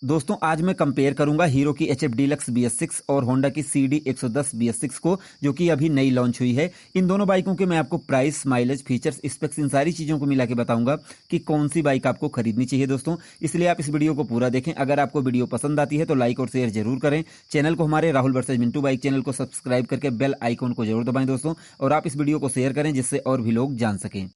दोस्तों आज मैं कंपेयर करूंगा हीरो की एच एफ डीलक्स BS6 और होंडा की CD 110 BS6 को, जो कि अभी नई लॉन्च हुई है। इन दोनों बाइकों के मैं आपको प्राइस, माइलेज, फीचर्स, स्पेक्स, इन सारी चीज़ों को मिला के बताऊंगा कि कौन सी बाइक आपको खरीदनी चाहिए दोस्तों। इसलिए आप इस वीडियो को पूरा देखें। अगर आपको वीडियो पसंद आती है तो लाइक और शेयर जरूर करें। चैनल को, हमारे Rahul versus Mintu bike channel को सब्सक्राइब करके बेल आइकॉन को जरूर दबाएं दोस्तों, और आप इस वीडियो को शेयर करें जिससे और भी लोग जान सकें।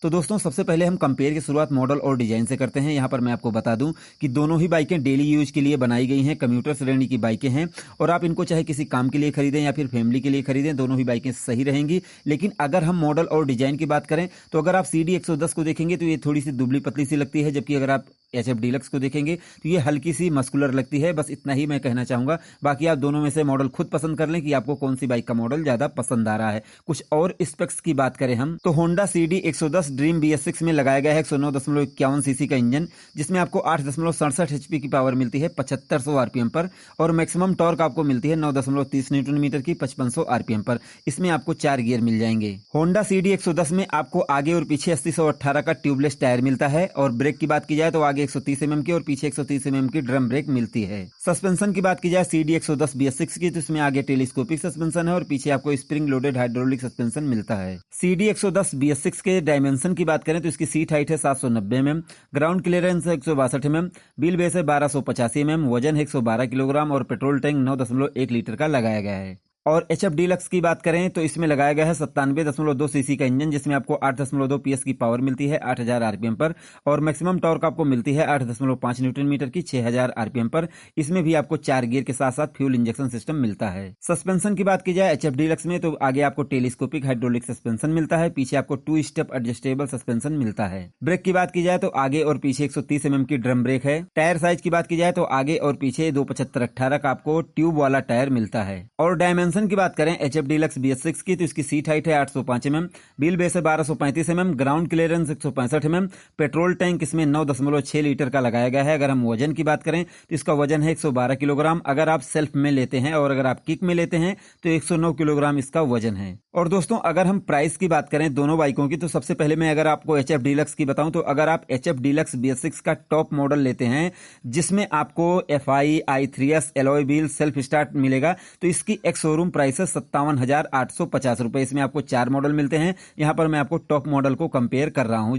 तो दोस्तों सबसे पहले हम कंपेयर की शुरुआत मॉडल और डिजाइन से करते हैं। यहाँ पर मैं आपको बता दूं कि दोनों ही बाइकें डेली यूज के लिए बनाई गई हैं, कम्यूटर श्रेणी की बाइकें हैं, और आप इनको चाहे किसी काम के लिए खरीदें या फिर फैमिली के लिए खरीदें, दोनों ही बाइकें सही रहेंगी। लेकिन अगर हम मॉडल और डिजाइन की बात करें तो अगर आप CD 110 को देखेंगे तो ये थोड़ी सी दुबली पतली सी लगती है, जबकि अगर आप एच एफ डीलक्स को देखेंगे तो ये हल्की सी मस्कुलर लगती है। बस इतना ही मैं कहना चाहूंगा। बाकी आप दोनों में से मॉडल खुद पसंद कर लें कि आपको कौन सी बाइक का मॉडल ज्यादा पसंद आ रहा है। कुछ और स्पेक्स की बात करें हम तो होंडा CD 110 ड्रीम BS6 में लगाया गया है 109.51 सीसी का इंजन, जिसमें आपको 8.67 HP की पावर मिलती है 7500 RPM पर, और मैक्सिमम टॉर्क आपको मिलती है 9.30 न्यूटन मीटर की 5500 RPM पर। इसमें आपको 4 गियर मिल जाएंगे। होंडा CD 110 में आपको आगे और पीछे 80/118 का ट्यूबलेस टायर मिलता है, और ब्रेक की बात की जाए तो आगे 130 mm की और पीछे 130 mm की ड्रम ब्रेक मिलती है। सस्पेंशन की बात की जाए CD 110 BS6 की तो इसमें आगे टेलीस्कोपिक सस्पेंशन है और पीछे आपको स्प्रिंग लोडेड हाइड्रोलिक सस्पेंशन मिलता है। CD 110 BS6 के डायमेंशन की बात करें तो इसकी सीट हाइट है 790 mm, ग्राउंड क्लियरेंस है 162 mm, व्हील बेस है 1285 mm, वजन है 112 किलोग्राम और पेट्रोल टैंक 9.1 लीटर का लगाया गया है। और एच एफ डीलक्स की बात करें तो इसमें लगाया गया है 97.2 सीसी का इंजन, जिसमें आपको 8.2 PS की पावर मिलती है 8000 RPM पर, और मैक्सिमम टॉर्क आपको मिलती है 8.5 न्यूटन मीटर की 6000 RPM पर। इसमें भी आपको 4 गियर के साथ साथ फ्यूल इंजेक्शन सिस्टम मिलता है। सस्पेंशन की बात की जाए एच एफ डीलक्स में तो आगे आपको टेलीस्कोपिक हाइड्रोलिक सस्पेंशन मिलता है, पीछे आपको 2 स्टेप एडजस्टेबल सस्पेंशन मिलता है। ब्रेक की बात की जाए तो आगे और पीछे 130 mm की ड्रम ब्रेक है। टायर साइज की बात की जाए तो आगे और पीछे 275/18 का आपको ट्यूब वाला टायर मिलता है। और डायमेंशन की बात करें एच एफ डीलक्स BS6 की तो इसकी सीट हाइट है 805 mm, व्हील बेस है 1235 mm, ground clearance 165 mm, petrol tank इसमें 9.6 लीटर का लगाया गया है। अगर हम वजन की बात करें तो इसका वजन है 112 किलोग्राम अगर आप सेल्फ में लेते हैं, और अगर आप किक में लेते हैं तो 109 किलोग्राम इसका वजन है। और दोस्तों अगर हम प्राइस की बात करें दोनों बाइकों की तो सबसे पहले मैं अगर आपको एच एफ डीलक्स की बताऊं तो अगर आप एच एफ डीलक्स BS6 का टॉप मॉडल लेते हैं, जिसमें आपको FI i3S alloy wheel self start मिलेगा, तो इसकी एक शोरूम प्राइस है 57,850 रुपए। इसमें आपको 4 मॉडल मिलते हैं। यहां पर मैं आपको टॉप मॉडल को कंपेयर कर रहा हूं,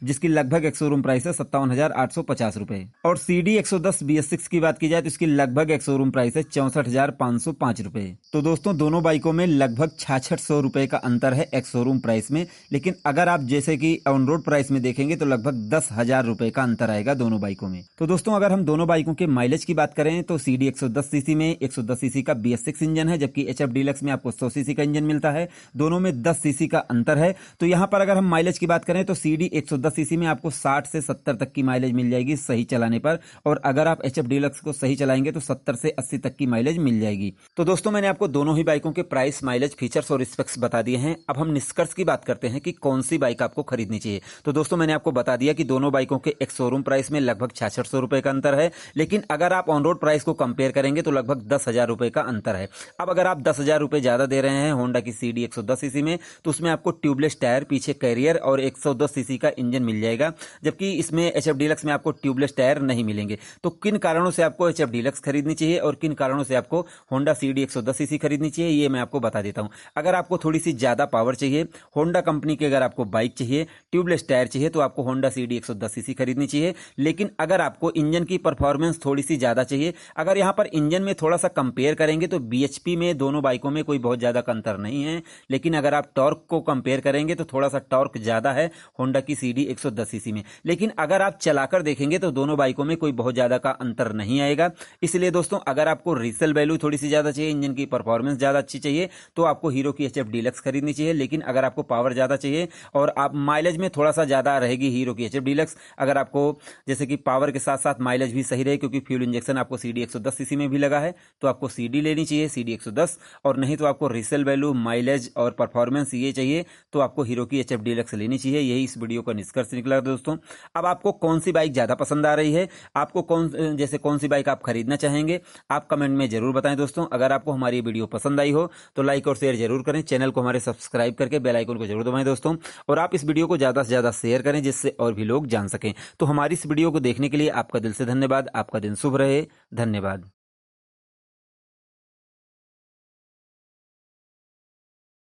जिसकी लगभग एक शोरूम प्राइस है 57,850 रुपए। और CD 110 BS6 की बात की जाए तो इसकी लगभग एक शोरूम प्राइस है 64,505 रुपए। तो दोस्तों दोनों बाइकों में लगभग 6600 रुपए का अंतर है एक शोरूम प्राइस में। लेकिन अगर आप जैसे कि ऑन रोड प्राइस में देखेंगे तो लगभग 10,000 रुपए का अंतर आएगा दोनों बाइकों में। तो दोस्तों अगर हम दोनों बाइकों के माइलेज की बात करें तो CD 110 सीसी में 110 सीसी का BS6 इंजन है, जबकि एच एफ डीलक्स में आपको 100 सीसी का इंजन मिलता है। दोनों में 10 सीसी का अंतर है। तो यहां पर अगर हम माइलेज की बात करें तो CD 110 सीसी में आपको 60 से 70 तक की माइलेज मिल जाएगी सही चलाने पर, और अगर आप एच एफ डीलक्स को सही चलाएंगे तो 70 से 80 तक की माइलेज मिल जाएगी। तो दोस्तों मैंने आपको दोनों ही बाइकों के प्राइस, माइलेज, फीचर्स और स्पेक्स बता दिए हैं। अब हम निष्कर्ष की बात करते हैं कि कौन सी बाइक आपको खरीदनी चाहिए। तो दोस्तों मैंने आपको बता दिया कि दोनों बाइकों के एक शोरूम प्राइस में लगभग 6600 रुपए का अंतर है। लेकिन अगर आप ऑन रोड प्राइस को कंपेयर करेंगे तो लगभग 10,000 रुपए का अंतर है। अब अगर आप 10,000 रुपए ज्यादा दे रहे हैं होंडा की CD 110 सीसी में तो उसमें आपको ट्यूबलेस टायर, पीछे कैरियर और 110 सीसी का इंजन मिल जाएगा, जबकि इसमें एच एफ डीलक्स में आपको ट्यूबलेस टायर नहीं मिलेंगे। तो किन कारणों से आपको एच एफ डीलक्स खरीदनी चाहिए और किन कारणों से आपको होंडा CD 110 सीसी खरीदनी चाहिए, ये मैं आपको बता देता हूं। अगर आपको थोड़ी सी ज्यादा पावर चाहिए, होंडा कंपनी की अगर आपको बाइक चाहिए, ट्यूबलेस टायर चाहिए, तो आपको होंडा CD 110 सीसी खरीदनी चाहिए। लेकिन अगर आपको इंजन की परफॉर्मेंस थोड़ी सी ज्यादा चाहिए, अगर यहां पर इंजन में थोड़ा सा कंपेयर करेंगे तो BHP में दोनों बाइकों में कोई बहुत ज्यादा अंतर नहीं है। लेकिन अगर आप टॉर्क को कंपेयर करेंगे तो थोड़ा सा टॉर्क ज्यादा है होंडा की CD 110 सीसी में। लेकिन अगर आप चलाकर देखेंगे तो दोनों बाइकों में कोई बहुत ज्यादा का अंतर नहीं आएगा। इसलिए दोस्तों अगर आपको रीसेल वैल्यू थोड़ी सी ज्यादा चाहिए, इंजन की परफॉर्मेंस ज्यादा अच्छी चाहिए, तो आपको हीरो की एच एफ डीलक्स खरीदनी चाहिए। लेकिन अगर आपको पावर ज्यादा चाहिए और आप माइलेज में थोड़ा सा ज्यादा रहेगी हीरो की एच एफ डीलक्स, अगर आपको जैसे कि पावर के साथ साथ माइलेज भी सही रहे, क्योंकि फ्यूल इंजेक्शन आपको CD 110 सीसी में भी लगा है, तो आपको CD लेनी चाहिए, CD जबरदस्त, और नहीं तो आपको रीसेल वैल्यू, माइलेज और परफॉर्मेंस ये चाहिए तो आपको हीरो की HF डीलक्स लेनी चाहिए। यही इस वीडियो का निष्कर्ष निकला दोस्तों। अब आपको कौन सी बाइक ज़्यादा पसंद आ रही है, आपको कौन सी बाइक आप खरीदना चाहेंगे, आप कमेंट में जरूर बताएं दोस्तों। अगर आपको हमारी वीडियो पसंद आई हो तो लाइक और शेयर जरूर करें, चैनल को हमारे सब्सक्राइब करके बेल आइकन को जरूर दबाएं दोस्तों, और आप इस वीडियो को ज़्यादा से ज़्यादा शेयर करें जिससे और भी लोग जान सकें। तो हमारी इस वीडियो को देखने के लिए आपका दिल से धन्यवाद। आपका दिन शुभ रहे। धन्यवाद।